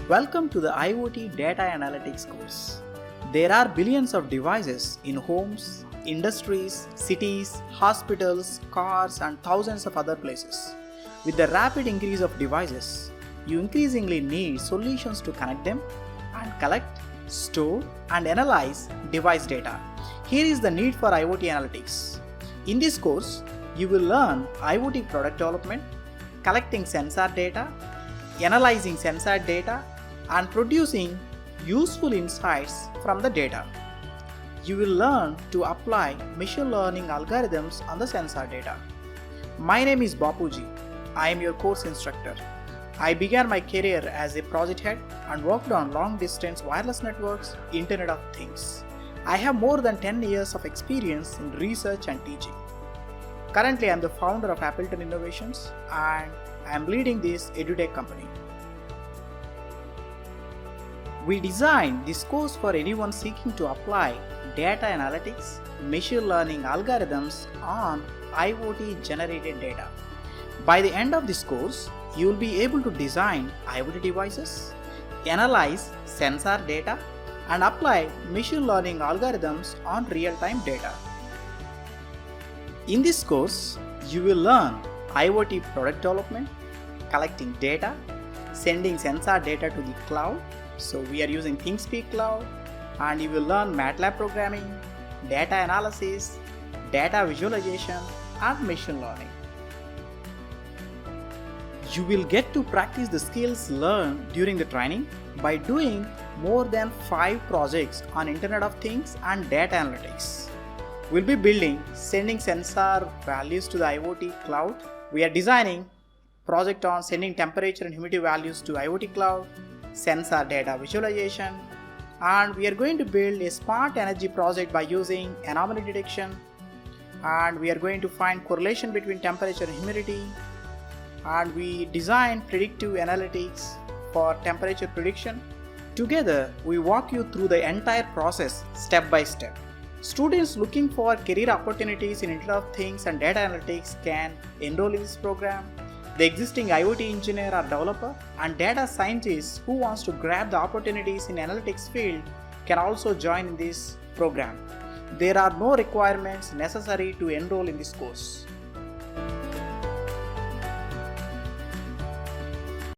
Welcome to the IoT Data Analytics course. There are billions of devices in homes, industries, cities, hospitals, cars, and thousands of other places. With the rapid increase of devices, you increasingly need solutions to connect them and collect, store, and analyze device data. Here is the need for IoT analytics. In this course, you will learn IoT product development, collecting sensor data, analyzing sensor data, and producing useful insights from the data. You will learn to apply machine learning algorithms on the sensor data. My name is Bapuji. I am your course instructor. I began my career as a project head and worked on long-distance wireless networks, Internet of Things. I have more than 10 years of experience in research and teaching. Currently, I am the founder of Appleton Innovations and I am leading this edutech company. We designed this course for anyone seeking to apply data analytics, machine learning algorithms on IoT generated data. By the end of this course, you will be able to design IoT devices, analyze sensor data, and apply machine learning algorithms on real-time data. In this course, you will learn IoT product development, collecting data, sending sensor data to the cloud. So we are using ThinkSpeak Cloud, and you will learn MATLAB programming, data analysis, data visualization, and machine learning. You will get to practice the skills learned during the training by doing more than 5 projects on Internet of Things and data analytics. We'll be building sending sensor values to the IoT cloud. We are designing project on sending temperature and humidity values to IoT cloud, sensor data visualization, and we are going to build a smart energy project by using anomaly detection, and we are going to find correlation between temperature and humidity, and we design predictive analytics for temperature prediction. Together, we walk you through the entire process step by step. Students looking for career opportunities in Internet of Things and data analytics can enroll in this program. The existing IoT engineer or developer and data scientist who wants to grab the opportunities in analytics field can also join in this program. There are no requirements necessary to enroll in this course.